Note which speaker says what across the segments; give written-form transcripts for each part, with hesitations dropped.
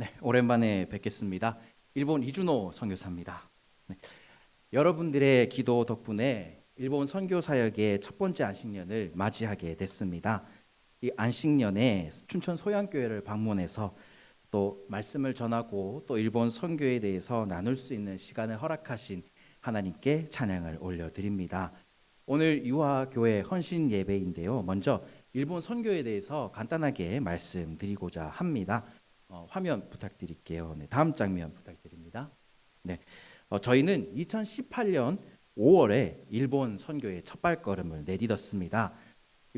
Speaker 1: 네, 오랜만에 뵙겠습니다. 일본 이준호 선교사입니다. 네, 여러분들의 기도 덕분에 일본 선교 사역의 첫 번째 안식년을 맞이하게 됐습니다. 이 안식년에 춘천 소양교회를 방문해서 또 말씀을 전하고 또 일본 선교에 대해서 나눌 수 있는 시간을 허락하신 하나님께 찬양을 올려드립니다. 오늘 유아교회 헌신 예배인데요. 먼저 일본 선교에 대해서 간단하게 말씀드리고자 합니다. 화면 부탁드릴게요. 네, 다음 장면 부탁드립니다. 네, 저희는 2018년 5월에 일본 선교의 첫 발걸음을 내딛었습니다.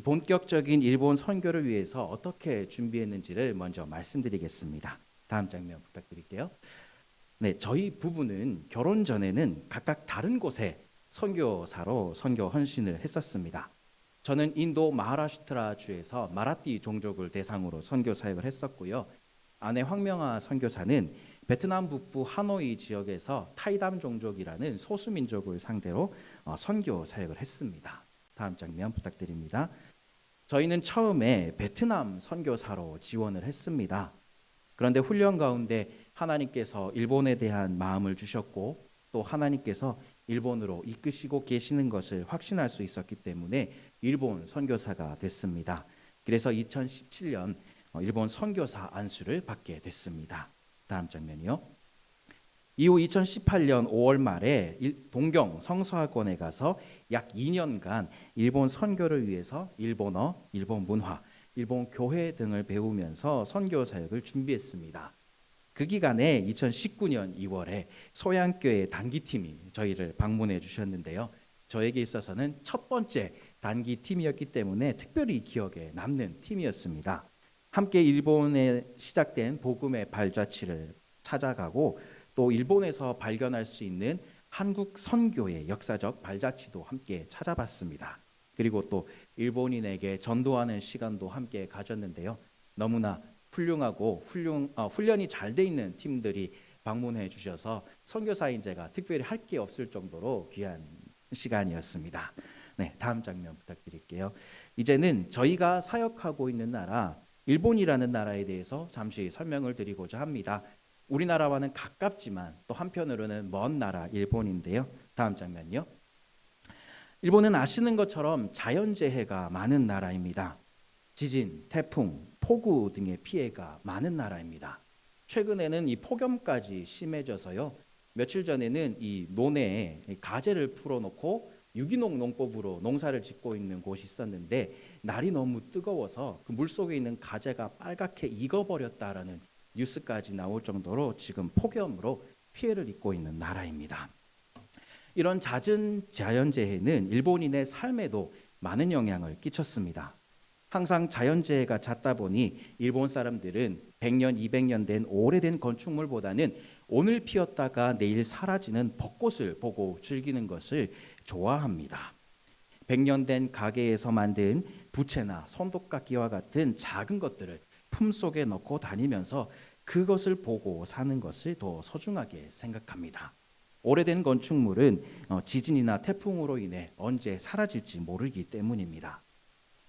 Speaker 1: 본격적인 일본 선교를 위해서 어떻게 준비했는지를 먼저 말씀드리겠습니다. 다음 장면 부탁드릴게요. 네, 저희 부부는 결혼 전에는 각각 다른 곳에 선교사로 선교 헌신을 했었습니다. 저는 인도 마하라슈트라 주에서 마라티 종족을 대상으로 선교 사역을 했었고요. 아내 황명아 선교사는 베트남 북부 하노이 지역에서 타이담 종족이라는 소수민족을 상대로 선교 사역을 했습니다. 다음 장면 부탁드립니다. 저희는 처음에 베트남 선교사로 지원을 했습니다. 그런데 훈련 가운데 하나님께서 일본에 대한 마음을 주셨고 또 하나님께서 일본으로 이끄시고 계시는 것을 확신할 수 있었기 때문에 일본 선교사가 됐습니다. 그래서 2017년 일본 선교사 안수를 받게 됐습니다. 다음 장면이요. 이후 2018년 5월 말에 동경 성서학원에 가서 약 2년간 일본 선교를 위해서 일본어, 일본 문화, 일본 교회 등을 배우면서 선교 사역을 준비했습니다. 그 기간에 2019년 2월에 소양교회 단기팀이 저희를 방문해 주셨는데요. 저에게 있어서는 첫 번째 단기팀이었기 때문에 특별히 기억에 남는 팀이었습니다. 함께 일본에 시작된 복음의 발자취를 찾아가고 또 일본에서 발견할 수 있는 한국 선교의 역사적 발자취도 함께 찾아봤습니다. 그리고 또 일본인에게 전도하는 시간도 함께 가졌는데요. 너무나 훌륭하고 훈련이 잘 돼 있는 팀들이 방문해 주셔서 선교사인 제가 특별히 할 게 없을 정도로 귀한 시간이었습니다. 네, 다음 장면 부탁드릴게요. 이제는 저희가 사역하고 있는 나라 일본이라는 나라에 대해서 잠시 설명을 드리고자 합니다. 우리나라와는 가깝지만 또 한편으로는 먼 나라 일본인데요. 다음 장면요. 일본은 아시는 것처럼 자연재해가 많은 나라입니다. 지진, 태풍, 폭우 등의 피해가 많은 나라입니다. 최근에는 이 폭염까지 심해져서요. 며칠 전에는 이 논에 가재를 풀어놓고 유기농 농법으로 농사를 짓고 있는 곳이 있었는데 날이 너무 뜨거워서 그 물속에 있는 가재가 빨갛게 익어버렸다라는 뉴스까지 나올 정도로 지금 폭염으로 피해를 입고 있는 나라입니다. 이런 잦은 자연재해는 일본인의 삶에도 많은 영향을 끼쳤습니다. 항상 자연재해가 잦다 보니 일본 사람들은 100년, 200년 된 오래된 건축물보다는 오늘 피었다가 내일 사라지는 벚꽃을 보고 즐기는 것을 좋아합니다. 100년 된 가게에서 만든 부채나 손톱깎이와 같은 작은 것들을 품속에 넣고 다니면서 그것을 보고 사는 것을 더 소중하게 생각합니다. 오래된 건축물은 지진이나 태풍으로 인해 언제 사라질지 모르기 때문입니다.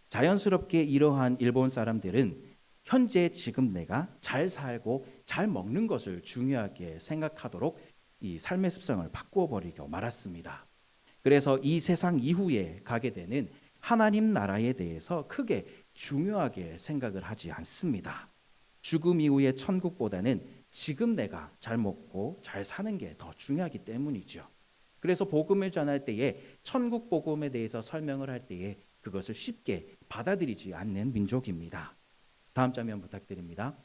Speaker 1: 자연스럽게 이러한 일본 사람들은 현재 지금 내가 잘 살고 잘 먹는 것을 중요하게 생각하도록 이 삶의 습성을 바꾸어 버리고 말았습니다. 그래서 이 세상 이후에 가게 되는 하나님 나라에 대해서 크게 중요하게 생각을 하지 않습니다. 죽음 이후의 천국보다는 지금 내가 잘 먹고 잘 사는 게 더 중요하기 때문이죠. 그래서 복음을 전할 때에 천국 복음에 대해서 설명을 할 때에 그것을 쉽게 받아들이지 않는 민족입니다. 다음 장면 부탁드립니다.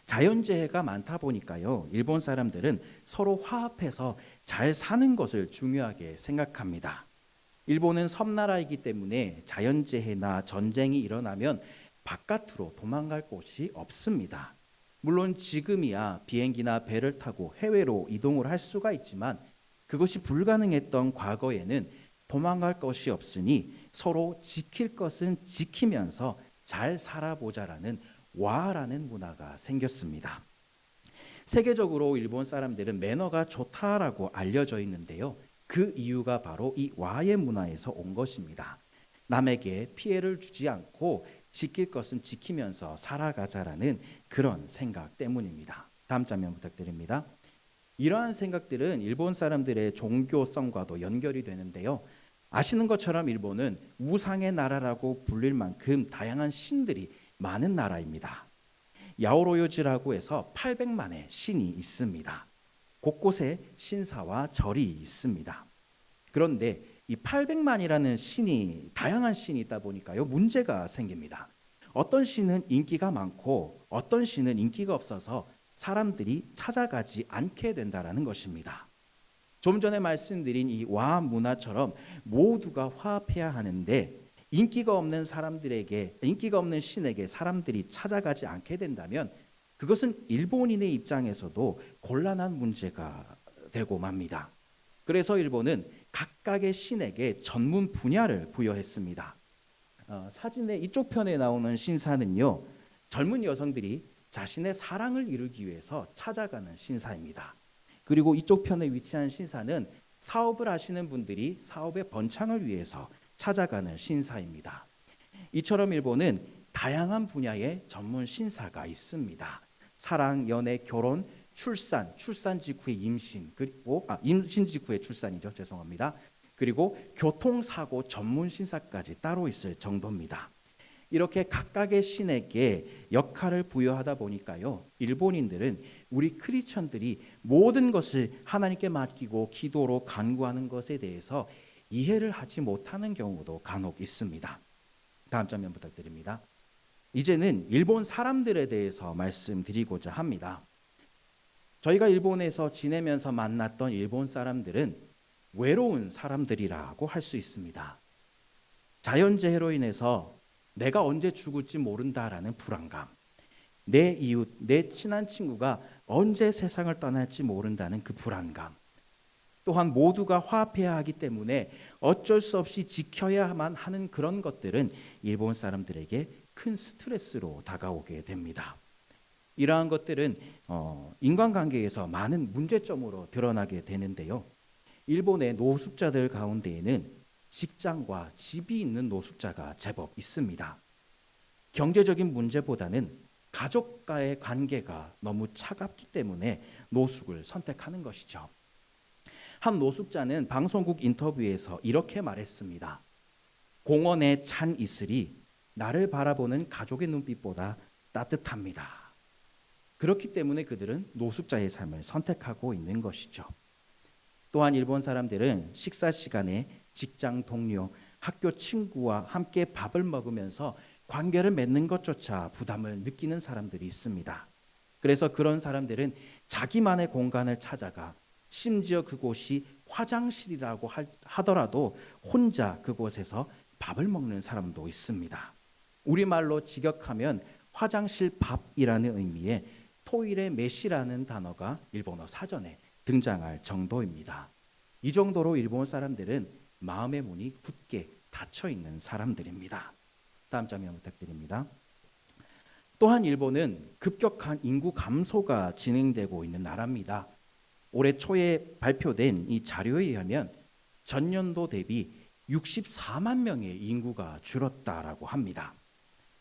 Speaker 1: 자연재해가 많다 보니까요. 일본 사람들은 서로 화합해서 잘 사는 것을 중요하게 생각합니다. 일본은 섬나라이기 때문에 자연재해나 전쟁이 일어나면 바깥으로 도망갈 곳이 없습니다. 물론 지금이야 비행기나 배를 타고 해외로 이동을 할 수가 있지만 그것이 불가능했던 과거에는 도망갈 것이 없으니 서로 지킬 것은 지키면서 잘 살아보자라는 와라는 문화가 생겼습니다. 세계적으로 일본 사람들은 매너가 좋다라고 알려져 있는데요. 그 이유가 바로 이 와의 문화에서 온 것입니다. 남에게 피해를 주지 않고 지킬 것은 지키면서 살아가자라는 그런 생각 때문입니다. 다음 장면 부탁드립니다. 이러한 생각들은 일본 사람들의 종교성과도 연결이 되는데요. 아시는 것처럼 일본은 우상의 나라라고 불릴 만큼 다양한 신들이 많은 나라입니다. 야오로요즈라고 해서 800만의 신이 있습니다. 곳곳에 신사와 절이 있습니다. 그런데 이 800만이라는 신이 다양한 신이 있다 보니까요, 문제가 생깁니다. 어떤 신은 인기가 많고 어떤 신은 인기가 없어서 사람들이 찾아가지 않게 된다라는 것입니다. 좀 전에 말씀드린 이 와합 문화처럼 모두가 화합해야 하는데 인기가 없는 신에게 사람들이 찾아가지 않게 된다면 그것은 일본인의 입장에서도 곤란한 문제가 되고 맙니다. 그래서 일본은 각각의 신에게 전문 분야를 부여했습니다. 사진의 이쪽 편에 나오는 신사는요, 젊은 여성들이 자신의 사랑을 이루기 위해서 찾아가는 신사입니다. 그리고 이쪽 편에 위치한 신사는 사업을 하시는 분들이 사업의 번창을 위해서 찾아가는 신사입니다. 이처럼 일본은 다양한 분야의 전문 신사가 있습니다. 사랑, 연애, 결혼, 출산 직후의 임신, 그리고 임신 직후의 출산이죠. 죄송합니다. 그리고 교통사고 전문 신사까지 따로 있을 정도입니다. 이렇게 각각의 신에게 역할을 부여하다 보니까요, 일본인들은 우리 크리스천들이 모든 것을 하나님께 맡기고 기도로 간구하는 것에 대해서 이해를 하지 못하는 경우도 간혹 있습니다. 다음 장면 부탁드립니다. 이제는 일본 사람들에 대해서 말씀드리고자 합니다. 저희가 일본에서 지내면서 만났던 일본 사람들은 외로운 사람들이라고 할 수 있습니다. 자연재해로 인해서 내가 언제 죽을지 모른다라는 불안감, 내 이웃, 내 친한 친구가 언제 세상을 떠날지 모른다는 그 불안감, 또한 모두가 화합해야 하기 때문에 어쩔 수 없이 지켜야만 하는 그런 것들은 일본 사람들에게 큰 스트레스로 다가오게 됩니다. 이러한 것들은 인간관계에서 많은 문제점으로 드러나게 되는데요. 일본의 노숙자들 가운데에는 직장과 집이 있는 노숙자가 제법 있습니다. 경제적인 문제보다는 가족과의 관계가 너무 차갑기 때문에 노숙을 선택하는 것이죠. 한 노숙자는 방송국 인터뷰에서 이렇게 말했습니다. 공원의 찬 이슬이 나를 바라보는 가족의 눈빛보다 따뜻합니다. 그렇기 때문에 그들은 노숙자의 삶을 선택하고 있는 것이죠. 또한 일본 사람들은 식사 시간에 직장 동료, 학교 친구와 함께 밥을 먹으면서 관계를 맺는 것조차 부담을 느끼는 사람들이 있습니다. 그래서 그런 사람들은 자기만의 공간을 찾아가 심지어 그곳이 화장실이라고 하더라도 혼자 그곳에서 밥을 먹는 사람도 있습니다. 우리말로 직역하면 화장실 밥이라는 의미의 토일의 메시라는 단어가 일본어 사전에 등장할 정도입니다. 이 정도로 일본 사람들은 마음의 문이 굳게 닫혀 있는 사람들입니다. 다음 장면 부탁드립니다. 또한 일본은 급격한 인구 감소가 진행되고 있는 나라입니다. 올해 초에 발표된 이 자료에 의하면 전년도 대비 64만 명의 인구가 줄었다라고 합니다.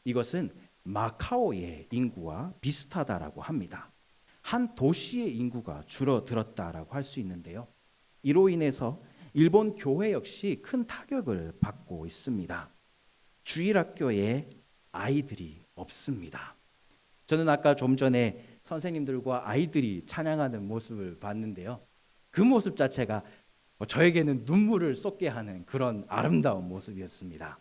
Speaker 1: 이것은 마카오의 인구와 비슷하다라고 합니다. 한 도시의 인구가 줄어들었다라고 할 수 있는데요. 이로 인해서 일본 교회 역시 큰 타격을 받고 있습니다. 주일학교에 아이들이 없습니다. 저는 아까 좀 전에 선생님들과 아이들이 찬양하는 모습을 봤는데요. 그 모습 자체가 저에게는 눈물을 쏟게 하는 그런 아름다운 모습이었습니다.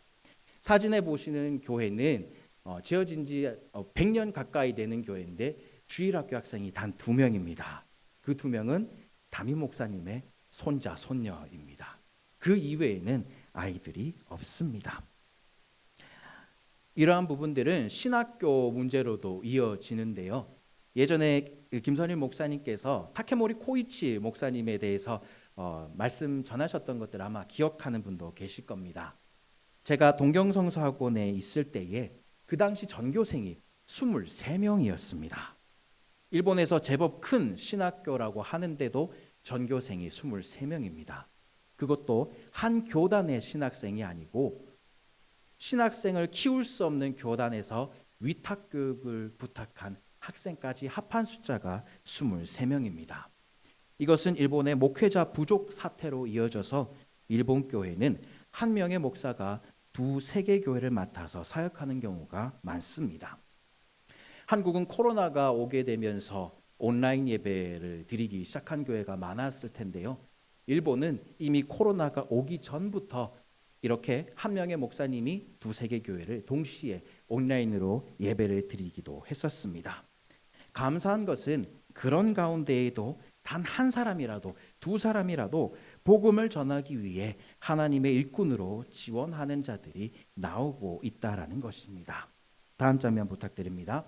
Speaker 1: 사진에 보시는 교회는 지어진 지 100년 가까이 되는 교회인데 주일학교 학생이 단 2명입니다. 그 2명은 담임 목사님의 손자, 손녀입니다. 그 이외에는 아이들이 없습니다. 이러한 부분들은 신학교 문제로도 이어지는데요. 예전에 김선일 목사님께서 타케모리 코이치 목사님에 대해서 말씀 전하셨던 것들 아마 기억하는 분도 계실 겁니다. 제가 동경성서학원에 있을 때에 그 당시 전교생이 23명이었습니다. 일본에서 제법 큰 신학교라고 하는데도 전교생이 23명입니다. 그것도 한 교단의 신학생이 아니고 신학생을 키울 수 없는 교단에서 위탁 교육을 부탁한 학생까지 합한 숫자가 23명입니다. 이것은 일본의 목회자 부족 사태로 이어져서 일본 교회는 한 명의 목사가 두세 개 교회를 맡아서 사역하는 경우가 많습니다. 한국은 코로나가 오게 되면서 온라인 예배를 드리기 시작한 교회가 많았을 텐데요. 일본은 이미 코로나가 오기 전부터 이렇게 한 명의 목사님이 두세 개 교회를 동시에 온라인으로 예배를 드리기도 했었습니다. 감사한 것은 그런 가운데에도 단 한 사람이라도 두 사람이라도 복음을 전하기 위해 하나님의 일꾼으로 지원하는 자들이 나오고 있다라는 것입니다. 다음 장면 부탁드립니다.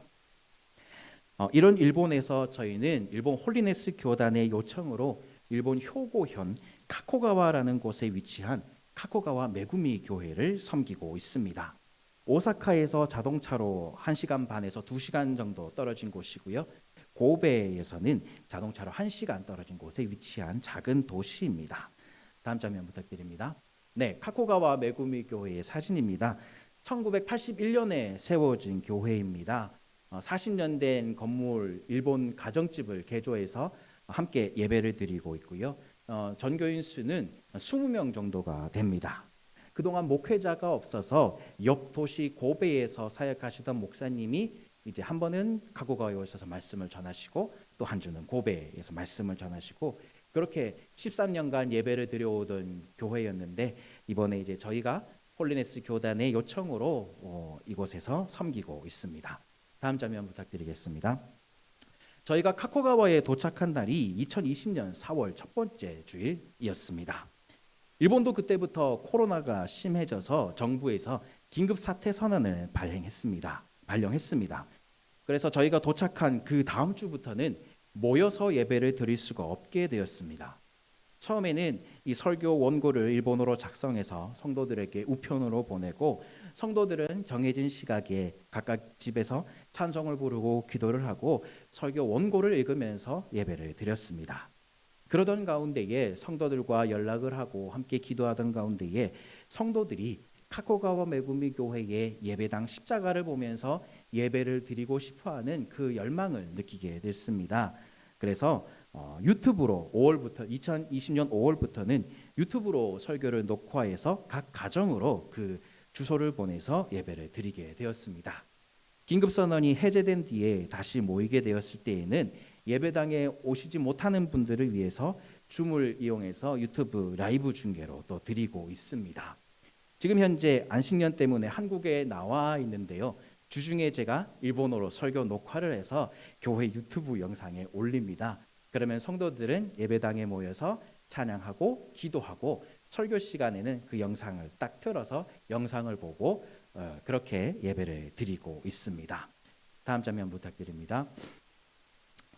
Speaker 1: 이런 일본에서 저희는 일본 홀리네스 교단의 요청으로 일본 효고현 카코가와라는 곳에 위치한 카코가와 메구미 교회를 섬기고 있습니다. 오사카에서 자동차로 1시간 반에서 2시간 정도 떨어진 곳이고요. 고베에서는 자동차로 1시간 떨어진 곳에 위치한 작은 도시입니다. 다음 장면 부탁드립니다. 네, 카코가와 메구미 교회의 사진입니다. 1981년에 세워진 교회입니다. 40년 된 건물 일본 가정집을 개조해서 함께 예배를 드리고 있고요. 전교인 수는 20명 정도가 됩니다. 그동안 목회자가 없어서 옆 도시 고베에서 사역하시던 목사님이 이제 한 번은 카코가와에 오셔서 말씀을 전하시고 또 한 주는 고베에서 말씀을 전하시고 그렇게 13년간 예배를 드려오던 교회였는데 이번에 이제 저희가 홀리네스 교단의 요청으로 이곳에서 섬기고 있습니다. 다음 장면 부탁드리겠습니다. 저희가 카코가와에 도착한 날이 2020년 4월 첫 번째 주일이었습니다. 일본도 그때부터 코로나가 심해져서 정부에서 긴급 사태 선언을 발령했습니다. 그래서 저희가 도착한 그 다음 주부터는 모여서 예배를 드릴 수가 없게 되었습니다. 처음에는 이 설교 원고를 일본어로 작성해서 성도들에게 우편으로 보내고 성도들은 정해진 시각에 각각 집에서 찬송을 부르고 기도를 하고 설교 원고를 읽으면서 예배를 드렸습니다. 그러던 가운데에 성도들과 연락을 하고 함께 기도하던 가운데에 성도들이 카코가와 메구미 교회의 예배당 십자가를 보면서 예배를 드리고 싶어하는 그 열망을 느끼게 됐습니다. 그래서 유튜브로 2020년 5월부터는 유튜브로 설교를 녹화해서 각 가정으로 그 주소를 보내서 예배를 드리게 되었습니다. 긴급 선언이 해제된 뒤에 다시 모이게 되었을 때에는 예배당에 오시지 못하는 분들을 위해서 줌을 이용해서 유튜브 라이브 중계로 또 드리고 있습니다. 지금 현재 안식년 때문에 한국에 나와 있는데요. 주중에 제가 일본어로 설교 녹화를 해서 교회 유튜브 영상에 올립니다. 그러면 성도들은 예배당에 모여서 찬양하고 기도하고 설교 시간에는 그 영상을 딱 틀어서 영상을 보고 그렇게 예배를 드리고 있습니다. 다음 장면 부탁드립니다.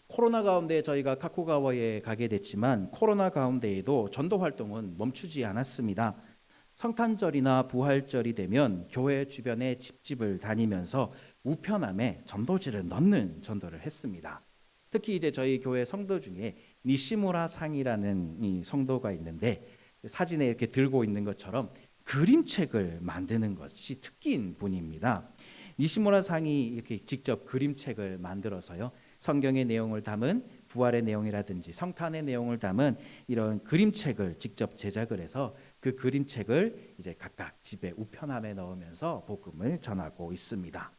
Speaker 1: 코로나 가운데 저희가 카코가와에 가게 됐지만 코로나 가운데에도 전도 활동은 멈추지 않았습니다. 성탄절이나 부활절이 되면 교회 주변의 집집을 다니면서 우편함에 전도지를 넣는 전도를 했습니다. 특히 이제 저희 교회 성도 중에 니시무라 상이라는 이 성도가 있는데 사진에 이렇게 들고 있는 것처럼 그림책을 만드는 것이 특기인 분입니다. 니시무라 상이 이렇게 직접 그림책을 만들어서요. 성경의 내용을 담은 부활의 내용이라든지 성탄의 내용을 담은 이런 그림책을 직접 제작을 해서 그 그림책을 이제 각각 집에 우편함에 넣으면서 복음을 전하고 있습니다.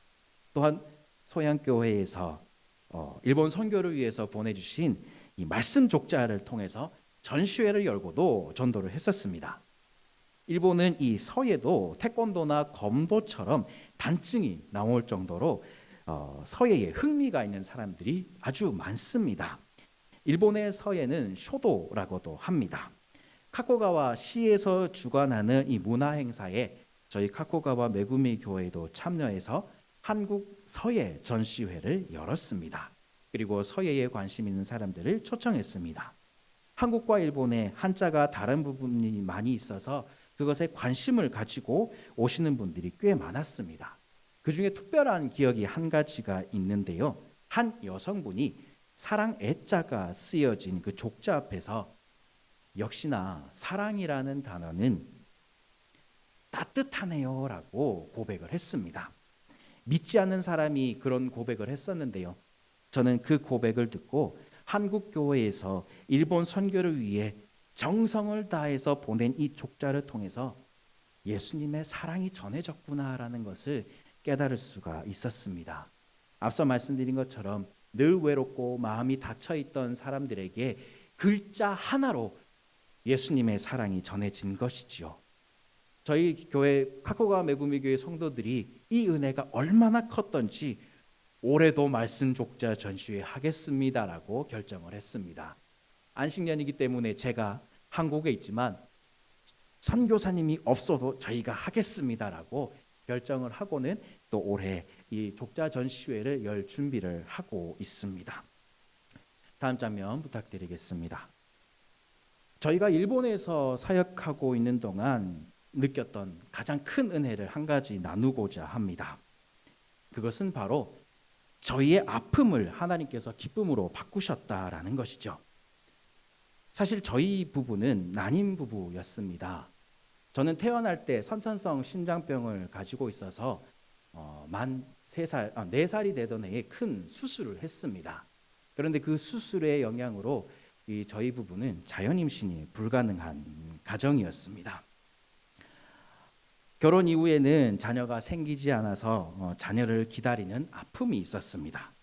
Speaker 1: 또한 소양교회에서 일본 선교를 위해서 보내주신 이 말씀 족자를 통해서 전시회를 열고도 전도를 했었습니다. 일본은 이 서예도 태권도나 검도처럼 단증이 나올 정도로 서예에 흥미가 있는 사람들이 아주 많습니다. 일본의 서예는 쇼도라고도 합니다. 카코가와 시에서 주관하는 이 문화 행사에 저희 카코가와 메구미 교회도 참여해서 한국 서예 전시회를 열었습니다. 그리고 서예에 관심 있는 사람들을 초청했습니다. 한국과 일본의 한자가 다른 부분이 많이 있어서 그것에 관심을 가지고 오시는 분들이 꽤 많았습니다. 그 중에 특별한 기억이 한 가지가 있는데요. 한 여성분이 사랑 애자가 쓰여진 그 족자 앞에서 역시나 사랑이라는 단어는 따뜻하네요라고 고백을 했습니다. 믿지 않는 사람이 그런 고백을 했었는데요. 저는 그 고백을 듣고 한국 교회에서 일본 선교를 위해 정성을 다해서 보낸 이 족자를 통해서 예수님의 사랑이 전해졌구나라는 것을 깨달을 수가 있었습니다. 앞서 말씀드린 것처럼 늘 외롭고 마음이 닫혀 있던 사람들에게 글자 하나로 예수님의 사랑이 전해진 것이지요. 저희 교회 카코가 메구미 교회 성도들이 이 은혜가 얼마나 컸던지 올해도 말씀 족자 전시회 하겠습니다라고 결정을 했습니다. 안식년이기 때문에 제가 한국에 있지만 선교사님이 없어도 저희가 하겠습니다라고 결정을 하고는 또 올해 이 족자 전시회를 열 준비를 하고 있습니다. 다음 장면 부탁드리겠습니다. 저희가 일본에서 사역하고 있는 동안 느꼈던 가장 큰 은혜를 한 가지 나누고자 합니다. 그것은 바로 저희의 아픔을 하나님께서 기쁨으로 바꾸셨다라는 것이죠. 사실 저희 부부는 난임 부부였습니다. 저는 태어날 때 선천성 심장병을 가지고 있어서 만 4살이 되던 해에 큰 수술을 했습니다. 그런데 그 수술의 영향으로 저희 부부는 자연임신이 불가능한 가정이었습니다. 결혼 이후에는 자녀가 생기지 않아서 자녀를 기다리는 아픔이 있었습니다.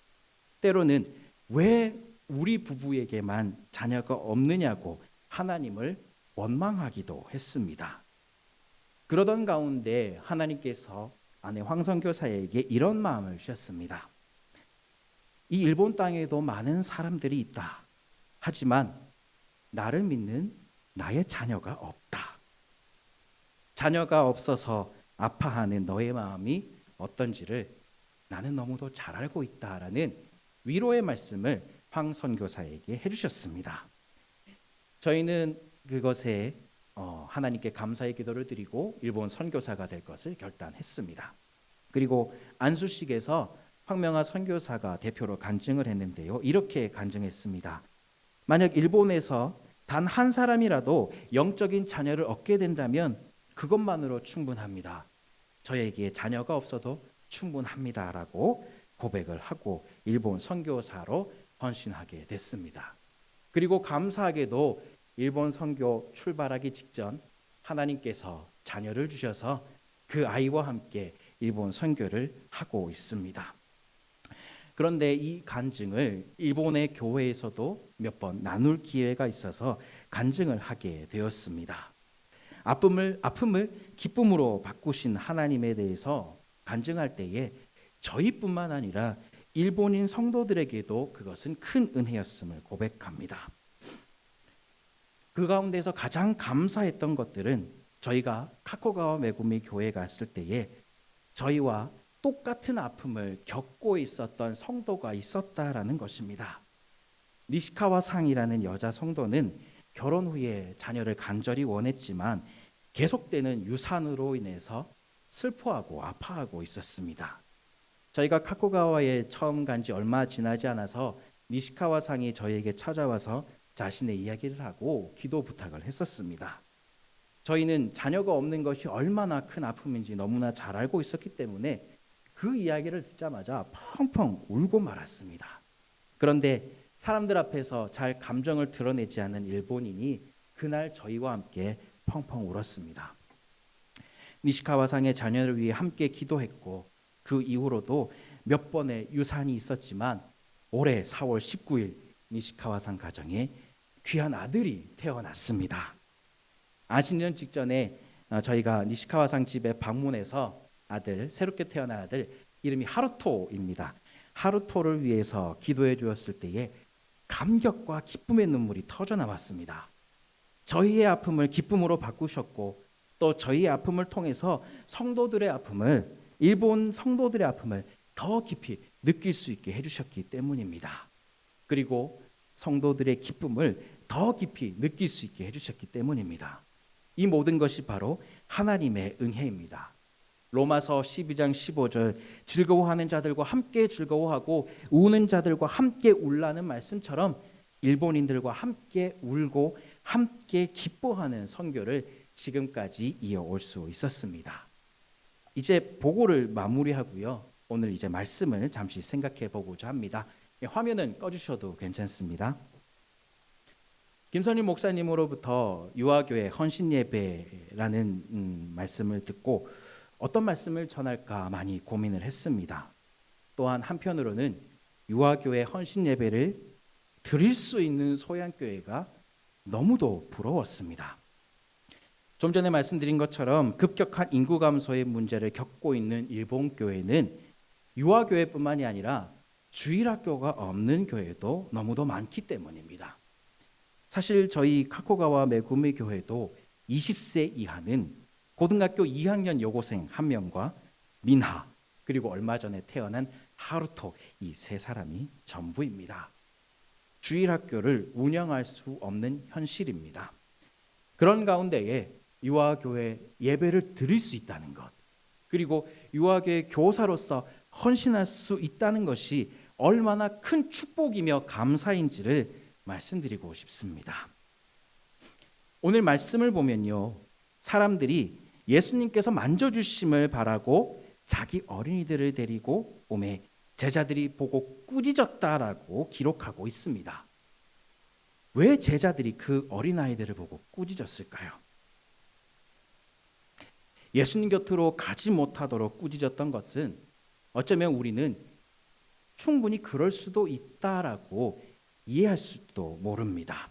Speaker 1: 때로는 왜 우리 부부에게만 자녀가 없느냐고 하나님을 원망하기도 했습니다. 그러던 가운데 하나님께서 아내 황선교사에게 이런 마음을 주셨습니다. 이 일본 땅에도 많은 사람들이 있다. 하지만 나를 믿는 나의 자녀가 없다. 자녀가 없어서 아파하는 너의 마음이 어떤지를 나는 너무도 잘 알고 있다라는 위로의 말씀을 황 선교사에게 해주셨습니다. 저희는 그것에 하나님께 감사의 기도를 드리고 일본 선교사가 될 것을 결단했습니다. 그리고 안수식에서 황명하 선교사가 대표로 간증을 했는데요. 이렇게 간증했습니다. 만약 일본에서 단 한 사람이라도 영적인 자녀를 얻게 된다면 그것만으로 충분합니다. 저에게 자녀가 없어도 충분합니다라고 고백을 하고 일본 선교사로 헌신하게 됐습니다. 그리고 감사하게도 일본 선교 출발하기 직전 하나님께서 자녀를 주셔서 그 아이와 함께 일본 선교를 하고 있습니다. 그런데 이 간증을 일본의 교회에서도 몇 번 나눌 기회가 있어서 간증을 하게 되었습니다. 아픔을 기쁨으로 바꾸신 하나님에 대해서 간증할 때에 저희뿐만 아니라 일본인 성도들에게도 그것은 큰 은혜였음을 고백합니다. 그 가운데서 가장 감사했던 것들은 저희가 카코가와 메구미 교회에 갔을 때에 저희와 똑같은 아픔을 겪고 있었던 성도가 있었다라는 것입니다. 니시카와 상이라는 여자 성도는 결혼 후에 자녀를 간절히 원했지만 계속되는 유산으로 인해서 슬퍼하고 아파하고 있었습니다. 저희가 카코가와에 처음 간 지 얼마 지나지 않아서 니시카와 상이 저희에게 찾아와서 자신의 이야기를 하고 기도 부탁을 했었습니다. 저희는 자녀가 없는 것이 얼마나 큰 아픔인지 너무나 잘 알고 있었기 때문에 그 이야기를 듣자마자 펑펑 울고 말았습니다. 그런데 사람들 앞에서 잘 감정을 드러내지 않는 일본인이 그날 저희와 함께 펑펑 울었습니다. 니시카와 상의 자녀를 위해 함께 기도했고 그 이후로도 몇 번의 유산이 있었지만 올해 4월 19일 니시카와 상 가정에 귀한 아들이 태어났습니다. 안식년 직전에 저희가 니시카와 상 집에 방문해서 새롭게 태어난 아들 이름이 하루토입니다. 하루토를 위해서 기도해 주었을 때에 감격과 기쁨의 눈물이 터져 나왔습니다. 저희의 아픔을 기쁨으로 바꾸셨고 또 저희의 아픔을 통해서 일본 성도들의 아픔을 더 깊이 느낄 수 있게 해주셨기 때문입니다. 그리고 성도들의 기쁨을 더 깊이 느낄 수 있게 해주셨기 때문입니다. 이 모든 것이 바로 하나님의 은혜입니다. 로마서 12장 15절 즐거워하는 자들과 함께 즐거워하고 우는 자들과 함께 울라는 말씀처럼 일본인들과 함께 울고 함께 기뻐하는 선교를 지금까지 이어올 수 있었습니다. 이제 보고를 마무리하고요. 오늘 이제 말씀을 잠시 생각해 보고자 합니다. 화면은 꺼주셔도 괜찮습니다. 김선일 목사님으로부터 유아교회 헌신 예배라는 말씀을 듣고 어떤 말씀을 전할까 많이 고민을 했습니다. 또한 한편으로는 유아교회 헌신 예배를 드릴 수 있는 소양교회가 너무도 부러웠습니다. 좀 전에 말씀드린 것처럼 급격한 인구 감소의 문제를 겪고 있는 일본 교회는 유아교회뿐만이 아니라 주일학교가 없는 교회도 너무도 많기 때문입니다. 사실 저희 카코가와 메구미 교회도 20세 이하는 고등학교 2학년 여고생 1명과 민하 그리고 얼마 전에 태어난 하루토 이 세 사람이 전부입니다. 주일학교를 운영할 수 없는 현실입니다. 그런 가운데에 유아교회 예배를 드릴 수 있다는 것, 그리고 유아교회 교사로서 헌신할 수 있다는 것이 얼마나 큰 축복이며 감사인지를 말씀드리고 싶습니다. 오늘 말씀을 보면요, 사람들이 예수님께서 만져주심을 바라고 자기 어린이들을 데리고 오매 제자들이 보고 꾸짖었다라고 기록하고 있습니다. 왜 제자들이 그 어린아이들을 보고 꾸짖었을까요? 예수님 곁으로 가지 못하도록 꾸짖었던 것은 어쩌면 우리는 충분히 그럴 수도 있다라고 이해할 수도 모릅니다.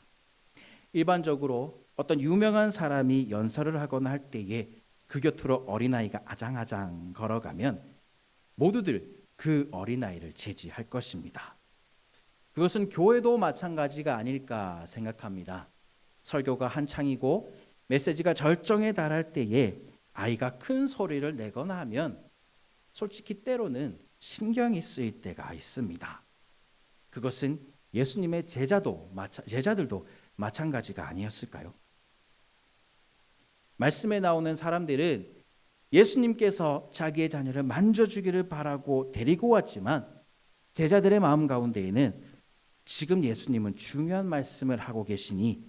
Speaker 1: 일반적으로 어떤 유명한 사람이 연설을 하거나 할 때에 그 곁으로 어린아이가 아장아장 걸어가면 모두들 그 어린아이를 제지할 것입니다. 그것은 교회도 마찬가지가 아닐까 생각합니다. 설교가 한창이고 메시지가 절정에 달할 때에 아이가 큰 소리를 내거나 하면 솔직히 때로는 신경이 쓰일 때가 있습니다. 그것은 예수님의 제자들도 마찬가지가 아니었을까요? 말씀에 나오는 사람들은 예수님께서 자기의 자녀를 만져주기를 바라고 데리고 왔지만 제자들의 마음 가운데에는 지금 예수님은 중요한 말씀을 하고 계시니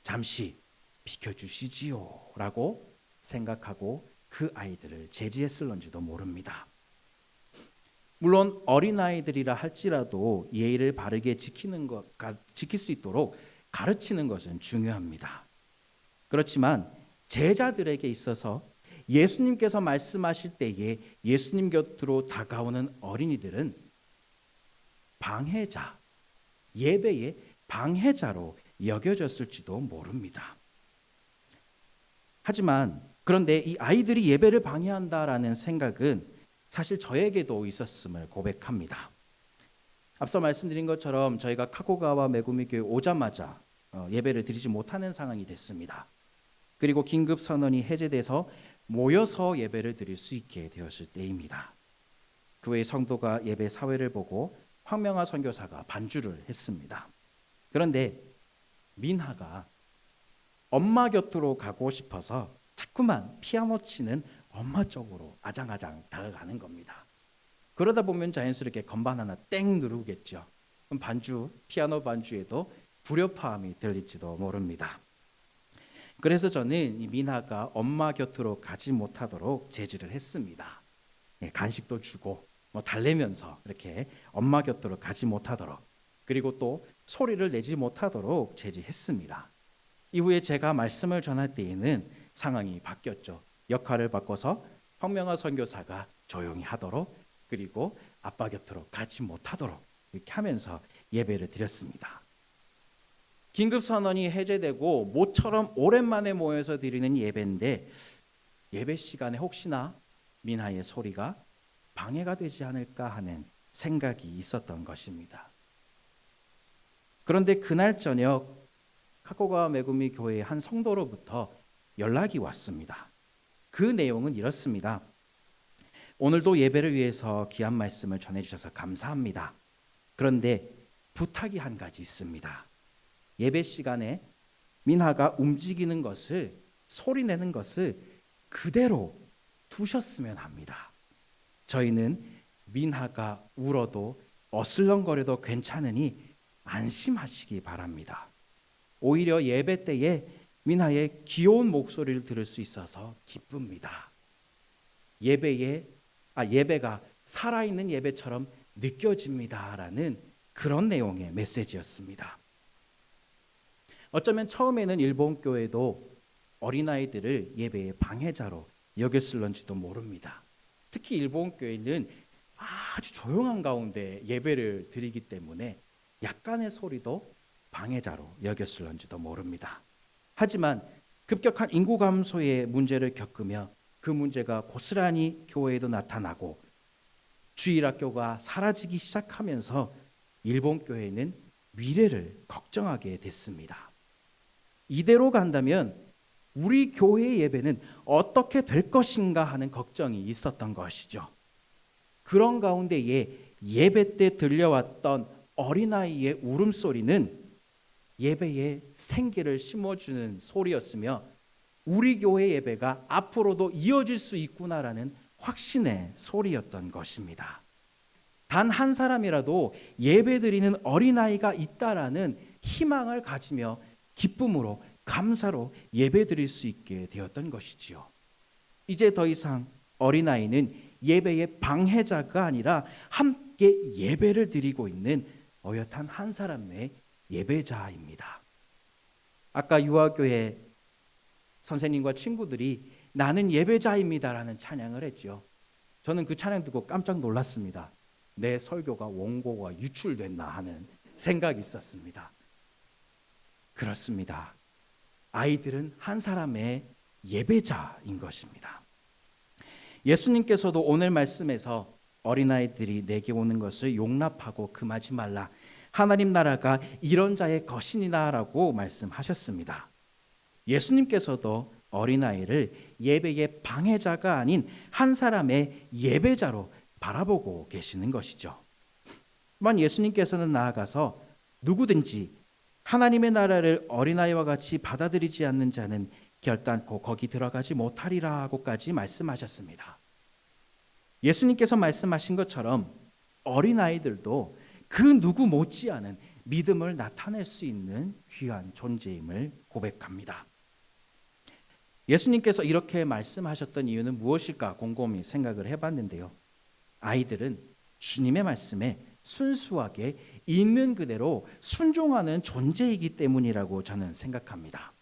Speaker 1: 잠시 비켜주시지요 라고 생각하고 그 아이들을 제지했을런지도 모릅니다. 물론 어린아이들이라 할지라도 예의를 바르게 지킬 수 있도록 가르치는 것은 중요합니다. 그렇지만 제자들에게 있어서 예수님께서 말씀하실 때에 예수님 곁으로 다가오는 어린이들은 방해자, 예배의 방해자로 여겨졌을지도 모릅니다. 하지만 그런데 이 아이들이 예배를 방해한다라는 생각은 사실 저에게도 있었음을 고백합니다. 앞서 말씀드린 것처럼 저희가 카고가와 메구미 교회 오자마자 예배를 드리지 못하는 상황이 됐습니다. 그리고 긴급 선언이 해제돼서 모여서 예배를 드릴 수 있게 되었을 때입니다. 교회 성도가 예배 사회를 보고 황명하 선교사가 반주를 했습니다. 그런데 민하가 엄마 곁으로 가고 싶어서 자꾸만 피아노 치는 엄마 쪽으로 아장아장 다가가는 겁니다. 그러다 보면 자연스럽게 건반 하나 땡 누르겠죠. 그럼 피아노 반주에도 불협화음이 들릴지도 모릅니다. 그래서 저는 이 민하가 엄마 곁으로 가지 못하도록 제지를 했습니다. 간식도 주고 달래면서 이렇게 엄마 곁으로 가지 못하도록, 그리고 또 소리를 내지 못하도록 제지했습니다. 이후에 제가 말씀을 전할 때에는 상황이 바뀌었죠. 역할을 바꿔서 황명하 선교사가 조용히 하도록, 그리고 아빠 곁으로 가지 못하도록 이렇게 하면서 예배를 드렸습니다. 긴급 선언이 해제되고 모처럼 오랜만에 모여서 드리는 예배인데 예배 시간에 혹시나 민하의 소리가 방해가 되지 않을까 하는 생각이 있었던 것입니다. 그런데 그날 저녁 카코가 메구미 교회의 한 성도로부터 연락이 왔습니다. 그 내용은 이렇습니다. 오늘도 예배를 위해서 귀한 말씀을 전해주셔서 감사합니다. 그런데 부탁이 한 가지 있습니다. 예배 시간에 민하가 움직이는 것을, 소리내는 것을 그대로 두셨으면 합니다. 저희는 민하가 울어도 어슬렁거려도 괜찮으니 안심하시기 바랍니다. 오히려 예배 때에 미나의 귀여운 목소리를 들을 수 있어서 기쁩니다. 예배가 살아있는 예배처럼 느껴집니다라는 그런 내용의 메시지였습니다. 어쩌면 처음에는 일본 교회도 어린아이들을 예배의 방해자로 여겼을런지도 모릅니다. 특히 일본 교회는 아주 조용한 가운데 예배를 드리기 때문에 약간의 소리도 방해자로 여겼을런지도 모릅니다. 하지만 급격한 인구 감소의 문제를 겪으며 그 문제가 고스란히 교회에도 나타나고 주일학교가 사라지기 시작하면서 일본 교회는 미래를 걱정하게 됐습니다. 이대로 간다면 우리 교회의 예배는 어떻게 될 것인가 하는 걱정이 있었던 것이죠. 그런 가운데에 예배 때 들려왔던 어린아이의 울음소리는 예배에 생기를 심어주는 소리였으며 우리 교회 예배가 앞으로도 이어질 수 있구나라는 확신의 소리였던 것입니다. 단 한 사람이라도 예배드리는 어린아이가 있다라는 희망을 가지며 기쁨으로 감사로 예배드릴 수 있게 되었던 것이지요. 이제 더 이상 어린아이는 예배의 방해자가 아니라 함께 예배를 드리고 있는 어엿한 한 사람의 예배자입니다. 아까 유아교회 선생님과 친구들이 나는 예배자입니다라는 찬양을 했죠. 저는 그 찬양 듣고 깜짝 놀랐습니다. 내 설교가 원고가 유출됐나 하는 생각이 있었습니다. 그렇습니다. 아이들은 한 사람의 예배자인 것입니다. 예수님께서도 오늘 말씀에서 어린아이들이 내게 오는 것을 용납하고 금하지 말라. 하나님 나라가 이런 자의 것이니라고 말씀하셨습니다. 예수님께서도 어린아이를 예배의 방해자가 아닌 한 사람의 예배자로 바라보고 계시는 것이죠. 또한 예수님께서는 나아가서 누구든지 하나님의 나라를 어린아이와 같이 받아들이지 않는 자는 결단코 거기 들어가지 못하리라고까지 말씀하셨습니다. 예수님께서 말씀하신 것처럼 어린아이들도 그 누구 못지않은 믿음을 나타낼 수 있는 귀한 존재임을 고백합니다. 예수님께서 이렇게 말씀하셨던 이유는 무엇일까 곰곰이 생각을 해봤는데요. 아이들은 주님의 말씀에 순수하게 있는 그대로 순종하는 존재이기 때문이라고 저는 생각합니다.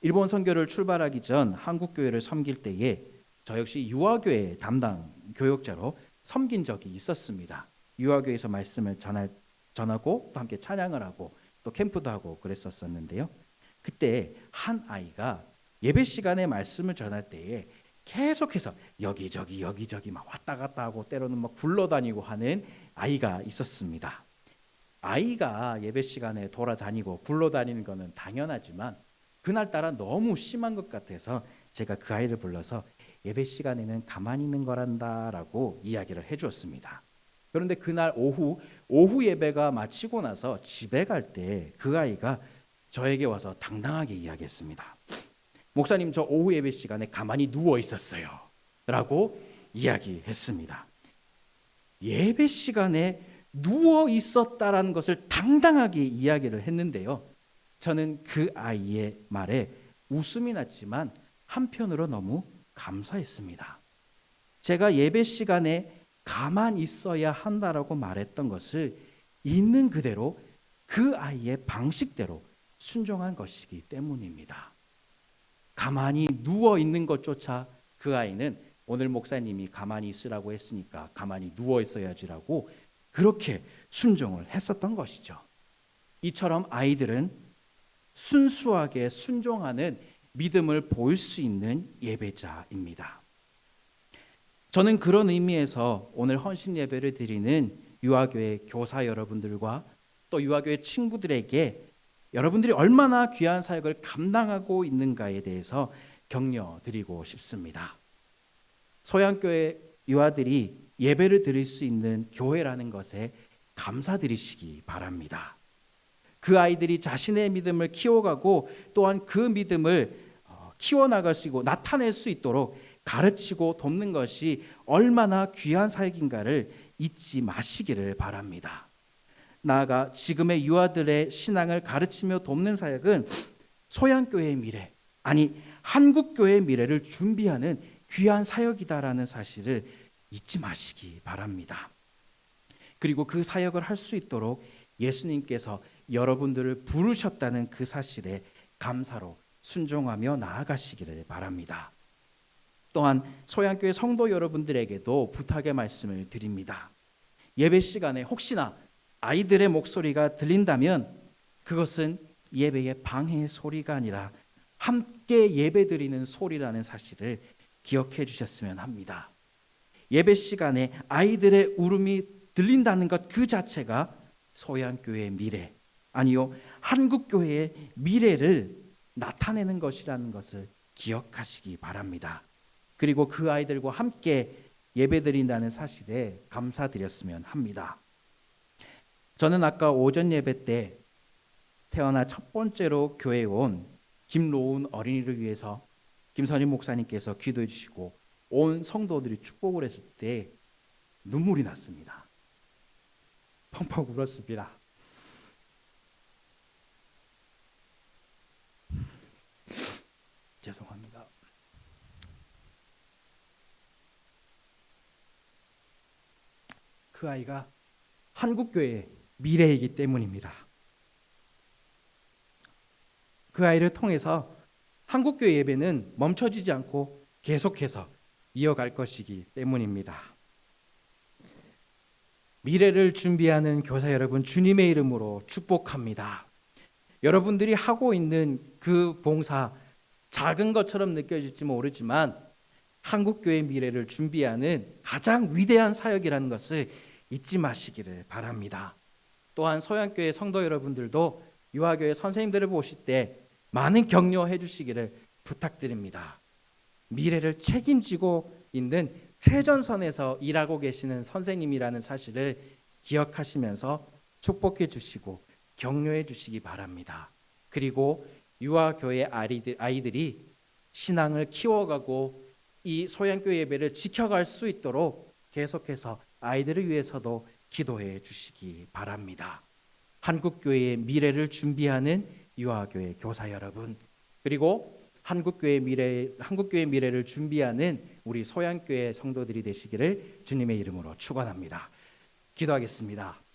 Speaker 1: 일본 선교를 출발하기 전 한국 교회를 섬길 때에 저 역시 유아교회 담당 교역자로 섬긴 적이 있었습니다. 유아교회에서 말씀을 전하고 또 함께 찬양을 하고 또 캠프도 하고 그랬었는데요. 그때 한 아이가 예배 시간에 말씀을 전할 때에 계속해서 여기저기 막 왔다 갔다 하고 때로는 막 굴러다니고 하는 아이가 있었습니다. 아이가 예배 시간에 돌아다니고 굴러다니는 것은 당연하지만 그날따라 너무 심한 것 같아서 제가 그 아이를 불러서 예배 시간에는 가만히 있는 거란다라고 이야기를 해주었습니다. 그런데 그날 오후 예배가 마치고 나서 집에 갈 때 그 아이가 저에게 와서 당당하게 이야기했습니다. 목사님, 저 오후 예배 시간에 가만히 누워 있었어요 라고 이야기했습니다. 예배 시간에 누워 있었다라는 것을 당당하게 이야기를 했는데요. 저는 그 아이의 말에 웃음이 났지만 한편으로 너무 감사했습니다. 제가 예배 시간에 가만히 있어야 한다라고 말했던 것을 있는 그대로 그 아이의 방식대로 순종한 것이기 때문입니다. 가만히 누워 있는 것조차 그 아이는 오늘 목사님이 가만히 있으라고 했으니까 가만히 누워 있어야지라고 그렇게 순종을 했었던 것이죠. 이처럼 아이들은 순수하게 순종하는 믿음을 보일 수 있는 예배자입니다. 저는 그런 의미에서 오늘 헌신 예배를 드리는 유아교회 교사 여러분들과 또 유아교회 친구들에게 여러분들이 얼마나 귀한 사역을 감당하고 있는가에 대해서 격려드리고 싶습니다. 소양교회 유아들이 예배를 드릴 수 있는 교회라는 것에 감사드리시기 바랍니다. 그 아이들이 자신의 믿음을 키워가고 또한 그 믿음을 키워나갈 수 있고 나타낼 수 있도록 가르치고 돕는 것이 얼마나 귀한 사역인가를 잊지 마시기를 바랍니다. 나아가 지금의 유아들의 신앙을 가르치며 돕는 사역은 소양교회의 미래, 아니 한국교회의 미래를 준비하는 귀한 사역이다라는 사실을 잊지 마시기 바랍니다. 그리고 그 사역을 할 수 있도록 예수님께서 여러분들을 부르셨다는 그 사실에 감사로 순종하며 나아가시기를 바랍니다. 또한 소양교회 성도 여러분들에게도 부탁의 말씀을 드립니다. 예배 시간에 혹시나 아이들의 목소리가 들린다면 그것은 예배의 방해의 소리가 아니라 함께 예배드리는 소리라는 사실을 기억해 주셨으면 합니다. 예배 시간에 아이들의 울음이 들린다는 것 그 자체가 소양교회의 미래, 아니요 한국교회의 미래를 나타내는 것이라는 것을 기억하시기 바랍니다. 그리고 그 아이들과 함께 예배드린다는 사실에 감사드렸으면 합니다. 저는 아까 오전 예배 때 태어나 첫 번째로 교회에 온 김로운 어린이를 위해서 김선임 목사님께서 기도해 주시고 온 성도들이 축복을 했을 때 눈물이 났습니다. 펑펑 울었습니다. 죄송합니다. 그 아이가 한국교회의 미래이기 때문입니다. 그 아이를 통해서 한국교회 예배는 멈춰지지 않고 계속해서 이어갈 것이기 때문입니다. 미래를 준비하는 교사 여러분, 주님의 이름으로 축복합니다. 여러분들이 하고 있는 그 봉사, 작은 것처럼 느껴질지 모르지만 한국교회 미래를 준비하는 가장 위대한 사역이라는 것을 잊지 마시기를 바랍니다. 또한 소양교회 성도 여러분들도 유아교회 선생님들을 보실 때 많은 격려해 주시기를 부탁드립니다. 미래를 책임지고 있는 최전선에서 일하고 계시는 선생님이라는 사실을 기억하시면서 축복해 주시고 격려해 주시기 바랍니다. 그리고 유아교회 아이들이 신앙을 키워가고 이 소양교회 예배를 지켜갈 수 있도록 계속해서 아이들을 위해서도 기도해 주시기 바랍니다. 한국교회의 미래를 준비하는 유아교회 교사 여러분, 그리고 한국교회 미래를 준비하는 우리 소양교회 성도들이 되시기를 주님의 이름으로 축원합니다. 기도하겠습니다.